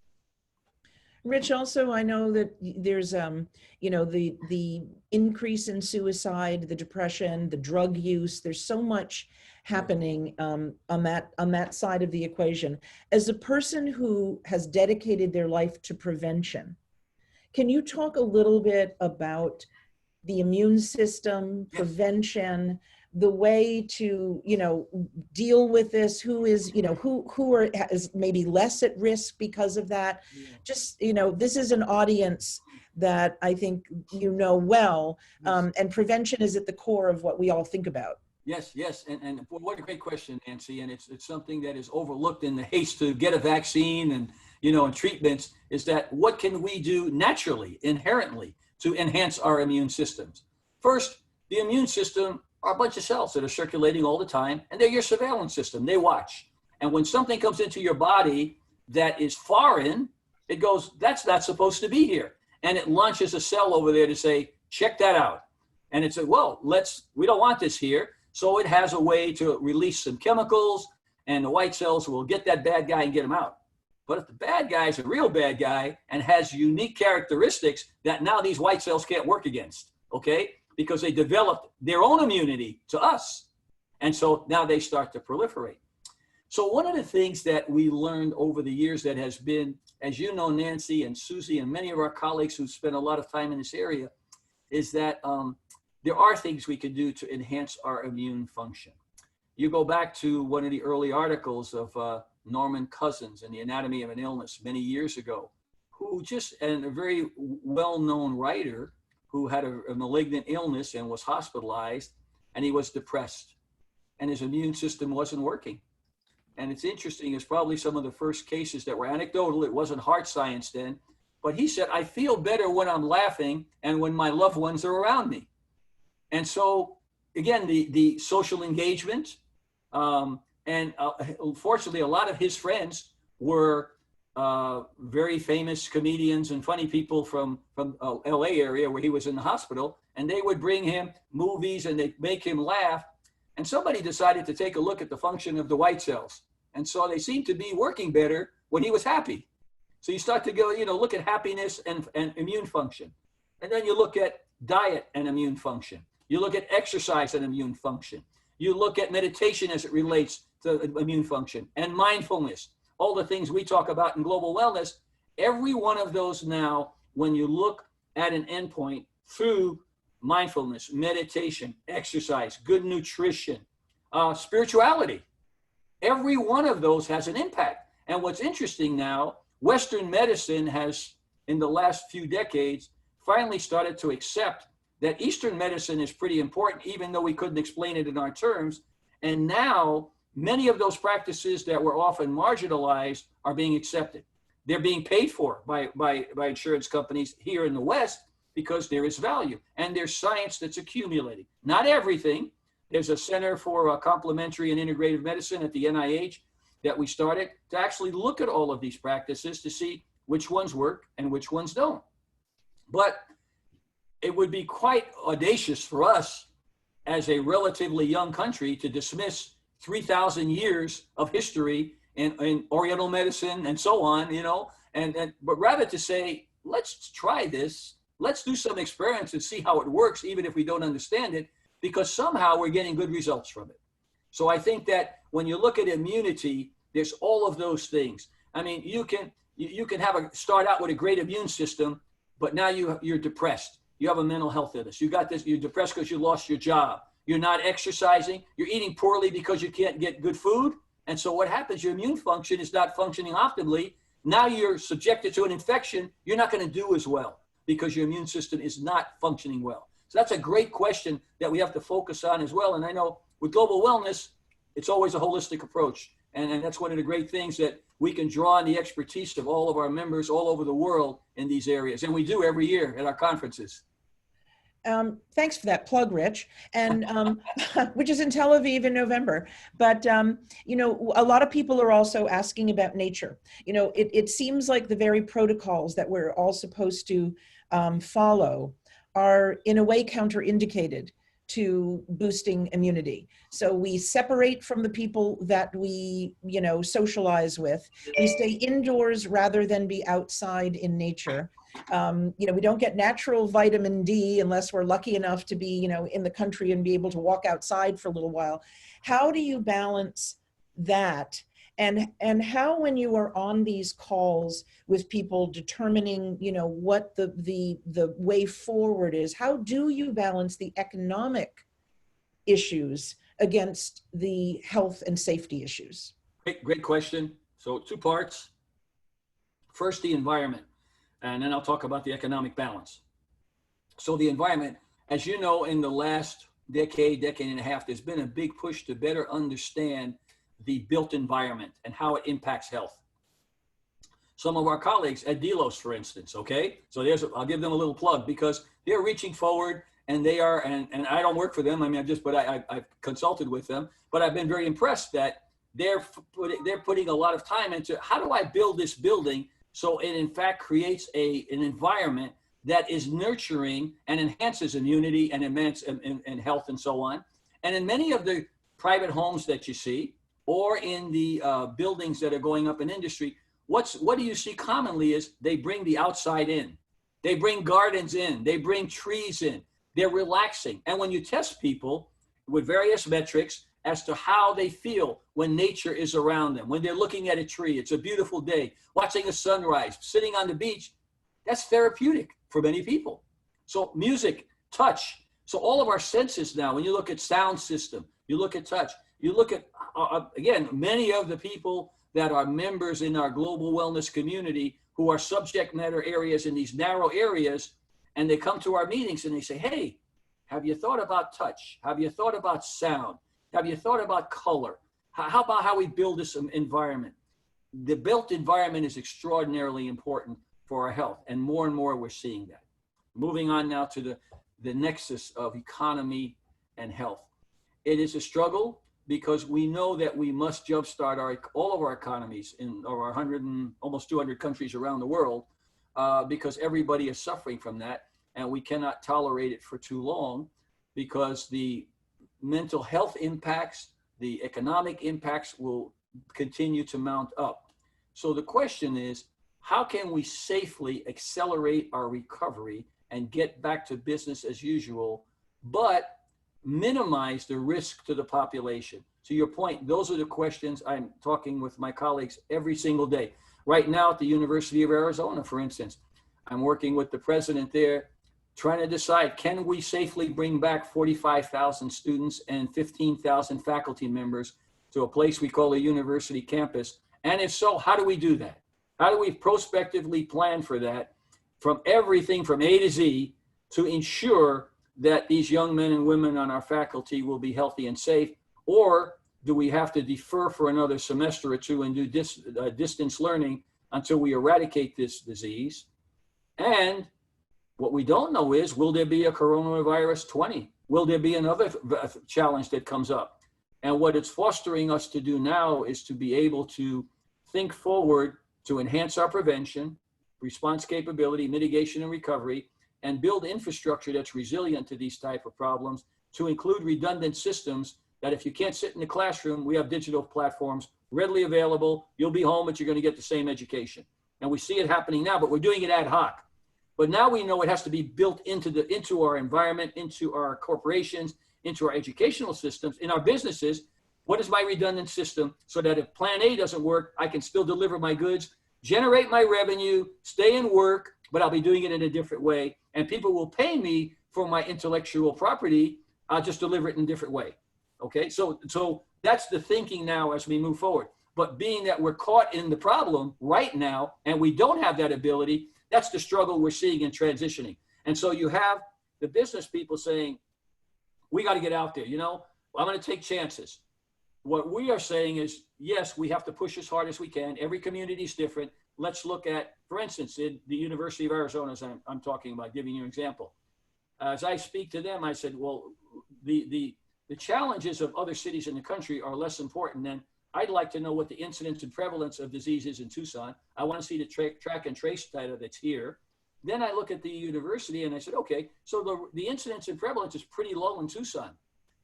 Rich, also, I know that there's, the increase in suicide, the depression, the drug use. There's so much happening on that side of the equation. As a person who has dedicated their life to prevention, can you talk a little bit about the immune system, prevention, the way to, deal with this, who is, who is maybe less at risk because of that? Just, this is an audience that I think well, and prevention is at the core of what we all think about. Yes. And what a great question, Nancy. And it's something that is overlooked in the haste to get a vaccine and, and treatments, is that what can we do naturally, inherently, to enhance our immune systems? First, the immune system are a bunch of cells that are circulating all the time, and they're your surveillance system. They watch. And when something comes into your body that is foreign, it goes, that's not supposed to be here. And it launches a cell over there to say, check that out. And it said, well, we don't want this here. So it has a way to release some chemicals, and the white cells will get that bad guy and get him out. But if the bad guy is a real bad guy and has unique characteristics that now these white cells can't work against, okay? Because they developed their own immunity to us. And so now they start to proliferate. So one of the things that we learned over the years that has been, as you know, Nancy and Susie and many of our colleagues who spend a lot of time in this area, is that there are things we can do to enhance our immune function. You go back to one of the early articles of Norman Cousins in The Anatomy of an Illness many years ago, and a very well-known writer who had a malignant illness and was hospitalized, and he was depressed, and his immune system wasn't working. And it's interesting, it's probably some of the first cases that were anecdotal. It wasn't hard science then, but he said, I feel better when I'm laughing and when my loved ones are around me. And so, again, the social engagement, and unfortunately, a lot of his friends were very famous comedians and funny people from LA area where he was in the hospital, and they would bring him movies and they'd make him laugh. And somebody decided to take a look at the function of the white cells. And so they seemed to be working better when he was happy. So you start to go, look at happiness and immune function. And then you look at diet and immune function. You look at exercise and immune function. You look at meditation as it relates to immune function, and mindfulness, all the things we talk about in global wellness. Every one of those now, when you look at an endpoint through mindfulness, meditation, exercise, good nutrition, spirituality, every one of those has an impact. And what's interesting now, Western medicine has, in the last few decades, finally started to accept that Eastern medicine is pretty important, even though we couldn't explain it in our terms. And now, many of those practices that were often marginalized are being accepted. They're being paid for by insurance companies here in the West because there is value and there's science that's accumulating. Not everything. There's a Center for Complementary and Integrative Medicine at the NIH that we started to actually look at all of these practices to see which ones work and which ones don't. But it would be quite audacious for us as a relatively young country to dismiss 3,000 years of history in Oriental medicine and so on, you know, but rather to say, let's try this, let's do some experiments and see how it works, even if we don't understand it, because somehow we're getting good results from it. So I think that when you look at immunity, there's all of those things. I mean, you can start out with a great immune system, but now you're depressed. You have a mental health illness. You got this, you're depressed because you lost your job. You're not exercising. You're eating poorly because you can't get good food. And so what happens, your immune function is not functioning optimally. Now you're subjected to an infection. You're not going to do as well because your immune system is not functioning well. So that's a great question that we have to focus on as well. And I know with global wellness, it's always a holistic approach. And that's one of the great things that we can draw on the expertise of all of our members all over the world in these areas. And we do every year at our conferences. Thanks for that plug, Rich, and which is in Tel Aviv in November. But, you know, a lot of people are also asking about nature. You know, it seems like the very protocols that we're all supposed to follow are in a way counterindicated to boosting immunity. So we separate from the people that we, you know, socialize with. We stay indoors rather than be outside in nature. You know, we don't get natural vitamin D unless we're lucky enough to be, you know, in the country and be able to walk outside for a little while. How do you balance that? And how, when you are on these calls with people determining, you know, what the way forward is, how do you balance the economic issues against the health and safety issues? Great question. So 2 parts. First, the environment, and then I'll talk about the economic balance. So the environment, as you know, in the last decade and a half, there's been a big push to better understand the built environment and how it impacts health. Some of our colleagues at Delos, for instance, okay? So I'll give them a little plug because they're reaching forward and they are, and I don't work for them. I mean, I've consulted with them, but I've been very impressed that they're putting a lot of time into how do I build this building so it in fact creates an environment that is nurturing and enhances immunity and health and so on. And in many of the private homes that you see, or in the buildings that are going up in industry, what do you see commonly is they bring the outside in. They bring gardens in. They bring trees in. They're relaxing. And when you test people with various metrics as to how they feel when nature is around them, when they're looking at a tree, it's a beautiful day, watching a sunrise, sitting on the beach, that's therapeutic for many people. So music, touch. So all of our senses now, when you look at sound system, you look at touch, you look at, again, many of the people that are members in our global wellness community who are subject matter areas in these narrow areas, and they come to our meetings and they say, hey, have you thought about touch? Have you thought about sound? Have you thought about color? How about how we build this environment? The built environment is extraordinarily important for our health, and more we're seeing that. Moving on now to the nexus of economy and health. It is a struggle, because we know that we must jumpstart all of our economies in our almost 200 countries around the world, because everybody is suffering from that, and we cannot tolerate it for too long, because the mental health impacts, the economic impacts will continue to mount up. So the question is, how can we safely accelerate our recovery and get back to business as usual, but minimize the risk to the population? to your point, those are the questions I'm talking with my colleagues every single day. Right now at the University of Arizona, for instance, I'm working with the president there, trying to decide, can we safely bring back 45,000 students and 15,000 faculty members to a place we call a university campus? And if so, how do we do that? How do we prospectively plan for that from everything from A to Z to ensure that these young men and women on our faculty will be healthy and safe? Or do we have to defer for another semester or two and do distance learning until we eradicate this disease? And what we don't know is, will there be a coronavirus 20? Will there be another challenge that comes up? And what it's fostering us to do now is to be able to think forward to enhance our prevention, response capability, mitigation and recovery, and build infrastructure that's resilient to these type of problems, to include redundant systems that if you can't sit in the classroom, we have digital platforms readily available. You'll be home, but you're going to get the same education. And we see it happening now, but we're doing it ad hoc. But now we know it has to be built into our environment, into our corporations, into our educational systems, in our businesses. What is my redundant system so that if plan A doesn't work, I can still deliver my goods, generate my revenue, stay in work, but I'll be doing it in a different way. And people will pay me for my intellectual property. I'll just deliver it in a different way. Okay, so that's the thinking now as we move forward. But being that we're caught in the problem right now and we don't have that ability, that's the struggle we're seeing in transitioning. And so you have the business people saying, we got to get out there, you know, I'm going to take chances. What we are saying is, yes, we have to push as hard as we can. Every community is different. Let's look at, for instance, in the University of Arizona, as I'm talking about, giving you an example. As I speak to them, I said, well, the challenges of other cities in the country are less important than I'd like to know what the incidence and prevalence of disease is in Tucson. I want to see the track and trace data that's here. Then I look at the university and I said, okay, so the incidence and prevalence is pretty low in Tucson.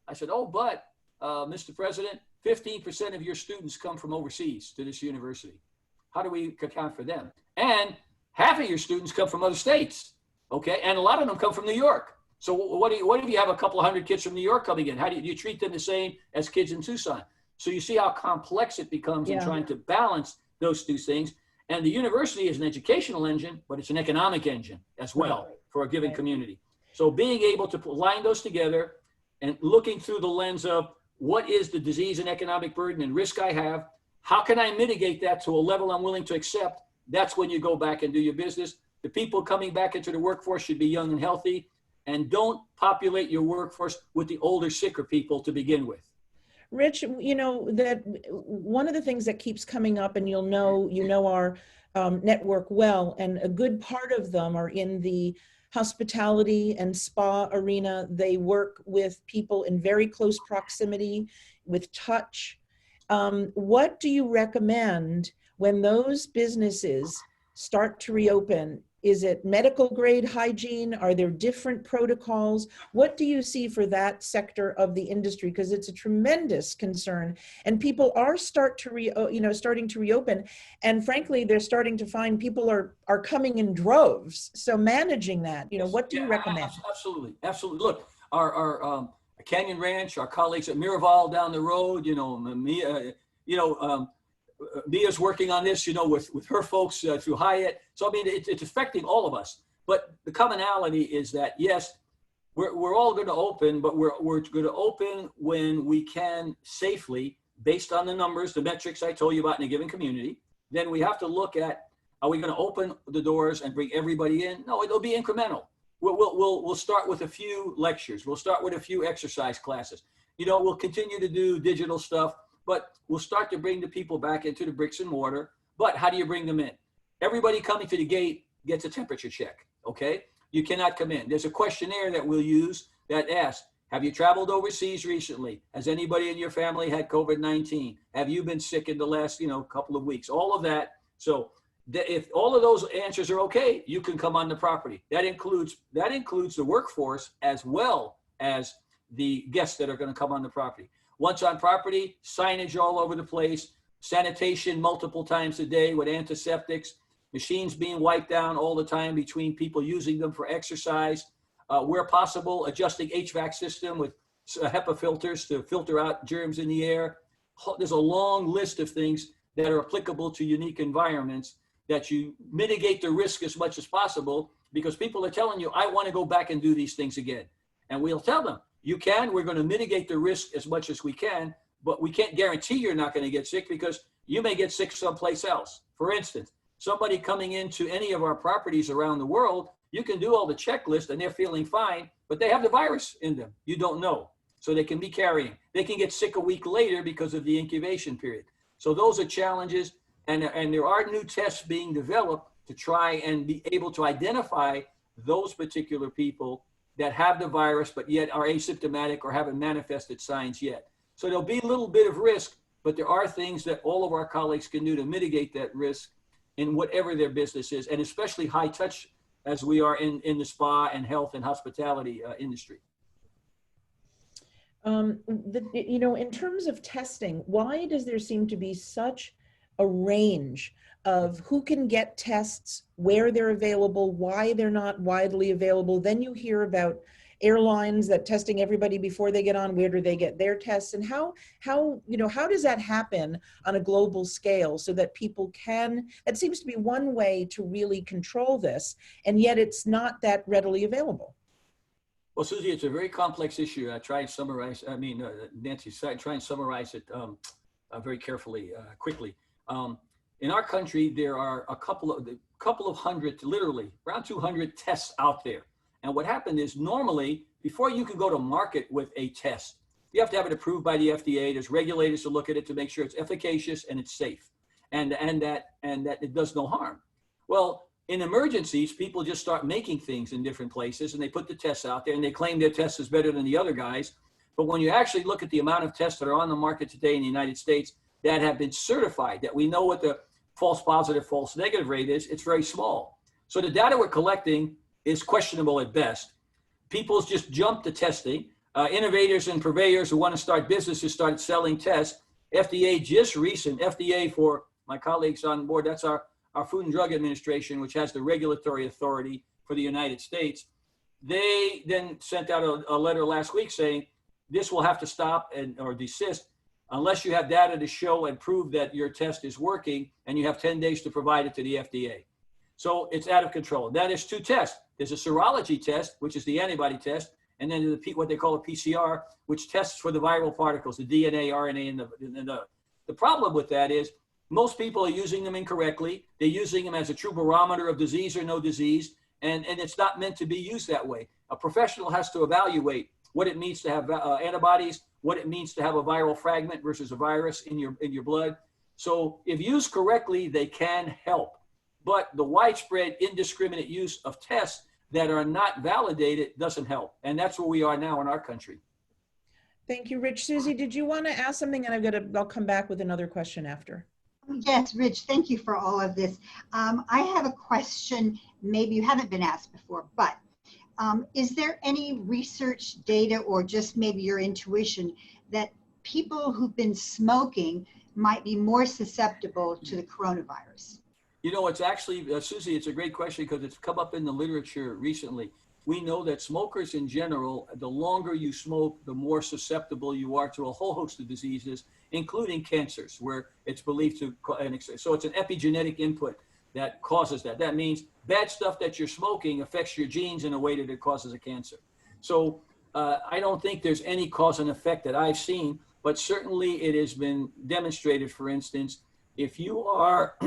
I said, oh, but Mr. President, 15% of your students come from overseas to this university. How do we account for them? And half of your students come from other states, okay? And a lot of them come from New York. So what if you have a couple of hundred kids from New York coming in? How do you treat them the same as kids in Tucson? So you see how complex it becomes in trying to balance those two things. And the university is an educational engine, but it's an economic engine as well for a given community. So being able to line those together and looking through the lens of what is the disease and economic burden and risk I have, how can I mitigate that to a level I'm willing to accept? That's when you go back and do your business. The people coming back into the workforce should be young and healthy, and don't populate your workforce with the older, sicker people to begin with. Rich, you know, that one of the things that keeps coming up, and you know our network well, and a good part of them are in the hospitality and spa arena. They work with people in very close proximity with touch. What do you recommend when those businesses start to reopen? Is it medical grade hygiene? Are there different protocols? What do you see for that sector of the industry? Because it's a tremendous concern, and people are starting to reopen. And frankly, they're starting to find people are coming in droves. So managing that, what do you recommend? Absolutely, absolutely. Look, our Canyon Ranch, our colleagues at Miraval down the road, Mia's working on this, with her folks through Hyatt. So, I mean, it's affecting all of us. But the commonality is that, yes, we're all going to open, but we're going to open when we can safely, based on the numbers, the metrics I told you about in a given community. Then we have to look at, are we going to open the doors and bring everybody in? No, it'll be incremental. We'll start with a few lectures. We'll start with a few exercise classes. We'll continue to do digital stuff. But we'll start to bring the people back into the bricks and mortar. But how do you bring them in? Everybody coming to the gate gets a temperature check, okay? You cannot come in. There's a questionnaire that we'll use that asks, have you traveled overseas recently? Has anybody in your family had COVID-19? Have you been sick in the last, couple of weeks? All of that. So if all of those answers are okay, you can come on the property. That includes the workforce as well as the guests that are going to come on the property. Once on property, signage all over the place, sanitation multiple times a day with antiseptics, machines being wiped down all the time between people using them for exercise. Where possible, adjusting HVAC system with HEPA filters to filter out germs in the air. There's a long list of things that are applicable to unique environments that you mitigate the risk as much as possible, because people are telling you, I want to go back and do these things again. And we'll tell them, you can, we're going to mitigate the risk as much as we can, but we can't guarantee you're not going to get sick, because you may get sick someplace else. For instance, somebody coming into any of our properties around the world, you can do all the checklists and they're feeling fine, but they have the virus in them. You don't know. So they can be carrying. They can get sick a week later because of the incubation period. So those are challenges. And there are new tests being developed to try and be able to identify those particular people that have the virus, but yet are asymptomatic or haven't manifested signs yet. So there'll be a little bit of risk, but there are things that all of our colleagues can do to mitigate that risk in whatever their business is, and especially high touch as we are in the spa and health and hospitality industry. In terms of testing, why does there seem to be such a range of who can get tests, where they're available, why they're not widely available? Then you hear about airlines that testing everybody before they get on, where do they get their tests, and how does that happen on a global scale so that people can, that seems to be one way to really control this, and yet it's not that readily available. Well, Susie, it's a very complex issue. I try and summarize, Nancy, try and summarize it very carefully, quickly. In our country, there are a couple of hundred, literally around 200 tests out there. And what happened is, normally, before you can go to market with a test, you have to have it approved by the FDA. There's regulators to look at it to make sure it's efficacious and it's safe, and that it does no harm. Well, in emergencies, people just start making things in different places, and they put the tests out there, and they claim their test is better than the other guys. But when you actually look at the amount of tests that are on the market today in the United States that have been certified, that we know what the false positive, false negative rate is, it's very small. So the data we're collecting is questionable at best. People just jump to testing. Innovators and purveyors who want to start businesses started selling tests. FDA for my colleagues on board, that's our Food and Drug Administration, which has the regulatory authority for the United States. They then sent out a letter last week saying this will have to stop or desist unless you have data to show and prove that your test is working, and you have 10 days to provide it to the FDA. So it's out of control. That is two tests. There's a serology test, which is the antibody test, and then what they call a PCR, which tests for the viral particles, the DNA, RNA, and the problem with that is most people are using them incorrectly. They're using them as a true barometer of disease or no disease, and it's not meant to be used that way. A professional has to evaluate what it means to have antibodies, what it means to have a viral fragment versus a virus in your blood. So if used correctly, they can help. But the widespread indiscriminate use of tests that are not validated doesn't help. And that's where we are now in our country. Thank you, Rich. Susie, did you want to ask something? And I'll come back with another question after. Yes, Rich, thank you for all of this. I have a question, maybe you haven't been asked before, but is there any research data or just maybe your intuition that people who've been smoking might be more susceptible to the coronavirus? You know, it's actually, Susie, it's a great question because it's come up in the literature recently. We know that smokers in general, the longer you smoke, the more susceptible you are to a whole host of diseases, including cancers, where it's believed to, so it's an epigenetic input that causes that. That means bad stuff that you're smoking affects your genes in a way that it causes a cancer. So I don't think there's any cause and effect that I've seen, but certainly it has been demonstrated, for instance, if you are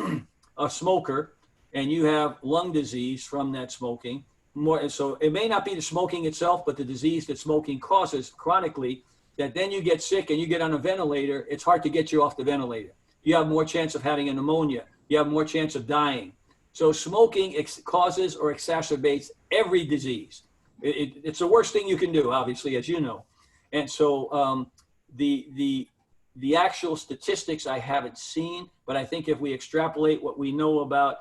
a smoker and you have lung disease from that smoking, so it may not be the smoking itself, but the disease that smoking causes chronically, that then you get sick and you get on a ventilator, it's hard to get you off the ventilator. You have more chance of having a pneumonia. You have more chance of dying. So smoking causes or exacerbates every disease. It's the worst thing you can do, obviously, as you know. And so the actual statistics I haven't seen, but I think if we extrapolate what we know about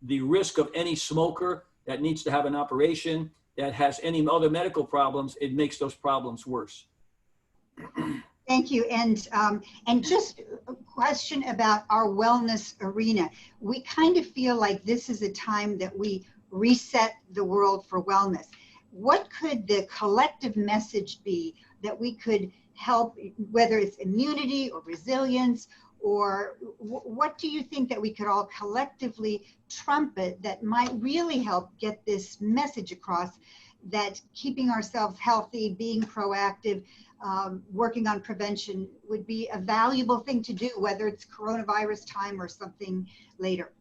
the risk of any smoker that needs to have an operation, that has any other medical problems, it makes those problems worse. Thank you. And just a question about our wellness arena. We kind of feel like this is a time that we reset the world for wellness. what could the collective message be that we could help, whether it's immunity or resilience, or what do you think that we could all collectively trumpet that might really help get this message across, that keeping ourselves healthy, being proactive, working on prevention would be a valuable thing to do, whether it's coronavirus time or something later?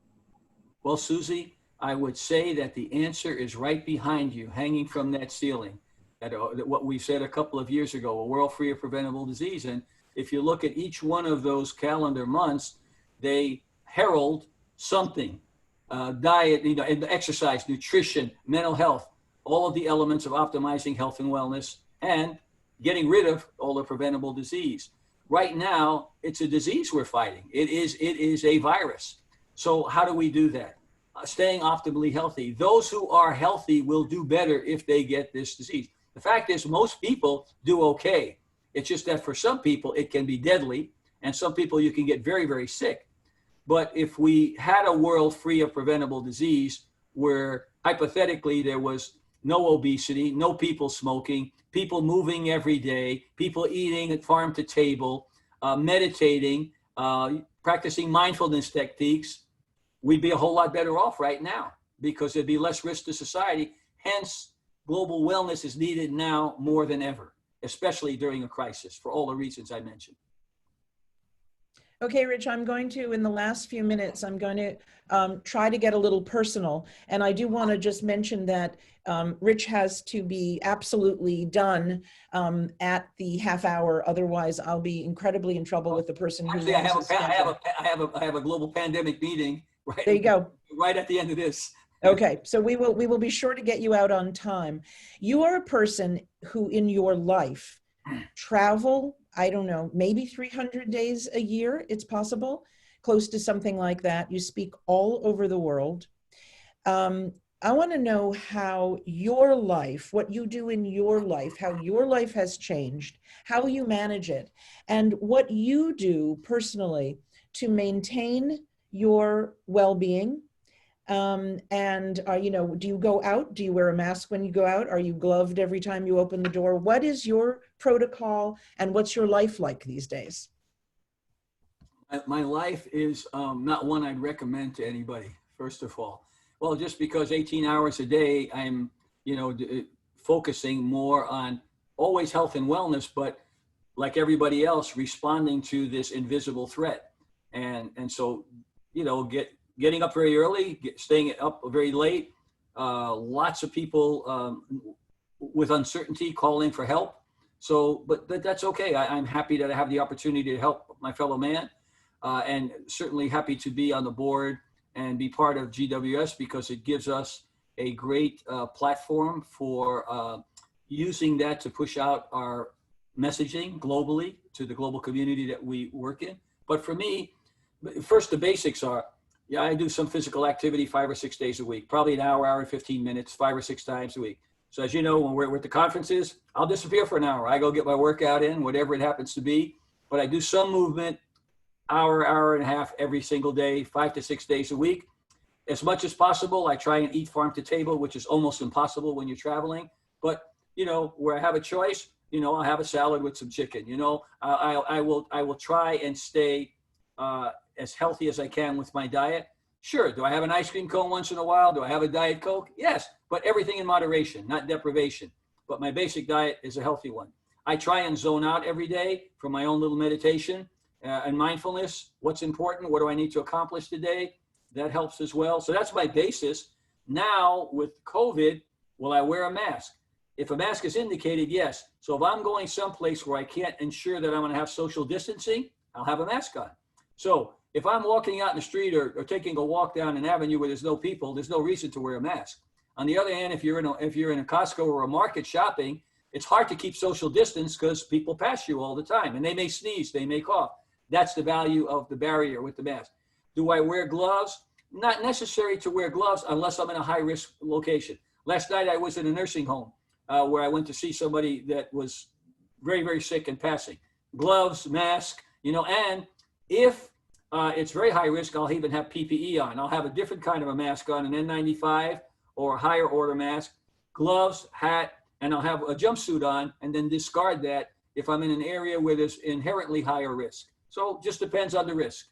Well, Susie, I would say that the answer is right behind you, hanging from that ceiling. That what we said a couple of years ago, a world free of preventable disease. And if you look at each one of those calendar months, they herald something: diet, and exercise, nutrition, mental health, all of the elements of optimizing health and wellness, and getting rid of all the preventable disease. Right now, it's a disease we're fighting. It is a virus. So how do we do that? Staying optimally healthy. Those who are healthy will do better if they get this disease. The fact is, most people do okay. It's just that for some people, it can be deadly, and some people you can get very, very sick. But if we had a world free of preventable disease, where hypothetically there was no obesity, no people smoking, people moving every day, people eating at farm to table, meditating, practicing mindfulness techniques, we'd be a whole lot better off right now, because there'd be less risk to society. Hence, global wellness is needed now more than ever, especially during a crisis, for all the reasons I mentioned. Okay, Rich, I'm going to, in the last few minutes, I'm going to try to get a little personal. And I do want to just mention that Rich has to be absolutely done at the half hour. Otherwise, I'll be incredibly in trouble with the person who Actually, runs the schedule. I have a global pandemic meeting right, there you go. Right at the end of this. Okay, so we will be sure to get you out on time. You are a person who in your life travel, I don't know, maybe 300 days a year, it's possible, close to something like that. You speak all over the world. I want to know how your life, what you do in your life, how your life has changed, how you manage it, and what you do personally to maintain your well-being. And do you go out? Do you wear a mask when you go out? Are you gloved every time you open the door? What is your protocol, and what's your life like these days? My life is not one I'd recommend to anybody, first of all. Well, just because 18 hours a day, I'm, focusing more on always health and wellness, but like everybody else, responding to this invisible threat. And so, getting up very early, staying up very late, lots of people with uncertainty calling for help. So, but that's okay. I'm happy that I have the opportunity to help my fellow man, and certainly happy to be on the board and be part of GWS, because it gives us a great platform for using that to push out our messaging globally to the global community that we work in. But for me, first, the basics are, I do some physical activity 5 or 6 days a week, probably an hour and 15 minutes, 5 or 6 times a week. So as you know, when we're at the conferences, I'll disappear for an hour. I go get my workout in, whatever it happens to be. But I do some movement, hour and a half every single day, 5 to 6 days a week. As much as possible, I try and eat farm to table, which is almost impossible when you're traveling. But, where I have a choice, I'll have a salad with some chicken. I will try and stay as healthy as I can with my diet. Sure, do I have an ice cream cone once in a while? Do I have a Diet Coke? Yes, but everything in moderation, not deprivation. But my basic diet is a healthy one. I try and zone out every day for my own little meditation and mindfulness. What's important? What do I need to accomplish today? That helps as well. So that's my basis. Now with COVID, will I wear a mask? If a mask is indicated, yes. So if I'm going someplace where I can't ensure that I'm going to have social distancing, I'll have a mask on. So if I'm walking out in the street or taking a walk down an avenue where there's no people, there's no reason to wear a mask. On the other hand, if you're in a Costco or a market shopping, it's hard to keep social distance because people pass you all the time, and they may sneeze, they may cough. That's the value of the barrier with the mask. Do I wear gloves? Not necessary to wear gloves unless I'm in a high-risk location. Last night I was in a nursing home where I went to see somebody that was very, very sick and passing. Gloves, mask, and if it's very high risk, I'll even have PPE on. I'll have a different kind of a mask on, an N95 or a higher order mask. gloves, hat, and I'll have a jumpsuit on, and then discard that if I'm in an area where there's inherently higher risk. So just depends on the risk.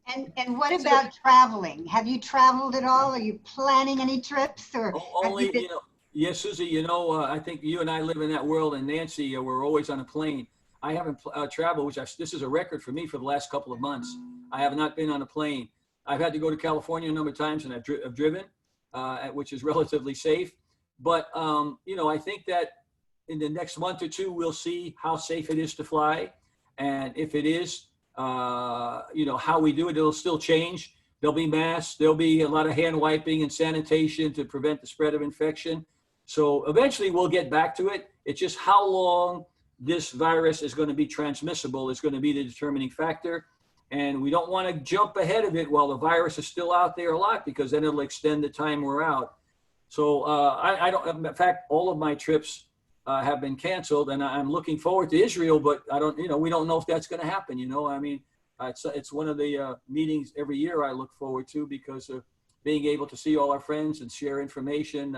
And what about traveling? Have you traveled at all? Are you planning any trips, or Only, you know, yes, Susie, you know, I think you and I live in that world, and Nancy, we're always on a plane. I haven't traveled, this is a record for me for the last couple of months. I have not been on a plane. I've had to go to California a number of times, and I've driven, which is relatively safe. But, you know, I think that in the next month or two, we'll see how safe it is to fly. And if it is, you know, how we do it, it'll still change. There'll be masks, there'll be a lot of hand wiping and sanitation to prevent the spread of infection. So eventually we'll get back to it. It's just how long this virus is going to be transmissible is going to be the determining factor. And we don't want to jump ahead of it while the virus is still out there a lot, because then it'll extend the time we're out. So I don't, in fact, all of my trips have been canceled, and I'm looking forward to Israel, but I don't, you know, we don't know if that's going to happen. You know, I mean, it's one of the meetings every year I look forward to, because of being able to see all our friends and share information.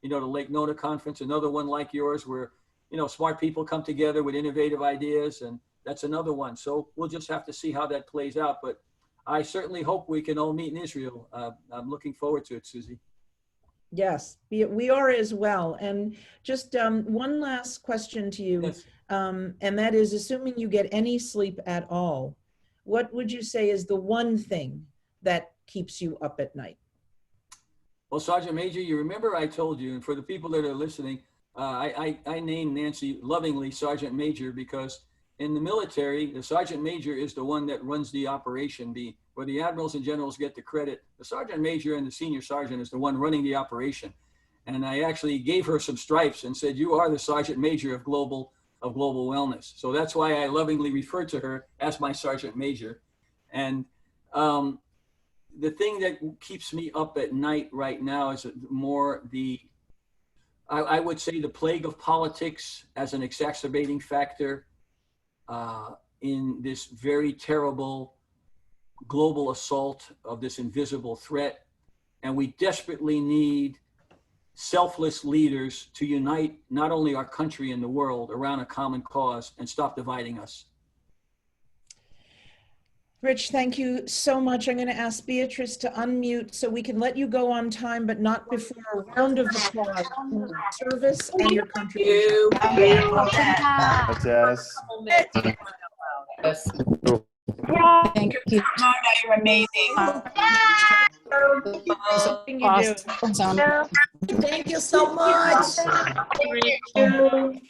You know, the Lake Nona conference, another one like yours, where, you know, smart people come together with innovative ideas, and that's another one. So we'll just have to see how that plays out. But I certainly hope we can all meet in Israel. I'm looking forward to it, Susie. Yes, we are as well. And just one last question to you, Yes. and that is, assuming you get any sleep at all, what would you say is the one thing that keeps you up at night? Well, Sergeant Major, you remember I told you, and for the people that are listening, I named Nancy lovingly Sergeant Major, because in the military, the Sergeant Major is the one that runs the operation. Where the admirals and generals get the credit, the Sergeant Major and the Senior Sergeant is the one running the operation. And I actually gave her some stripes and said, you are the Sergeant Major of global wellness. So that's why I lovingly refer to her as my Sergeant Major. And the thing that keeps me up at night right now is more I would say the plague of politics as an exacerbating factor in this very terrible global assault of this invisible threat. And we desperately need selfless leaders to unite not only our country and the world around a common cause and stop dividing us. Rich, thank you so much. I'm going to ask Beatrice to unmute so we can let you go on time, but not before a round of applause for your service and your contribution. Yes. Thank you. Carmona, you're amazing. Awesome. Thank you so much. Thank you.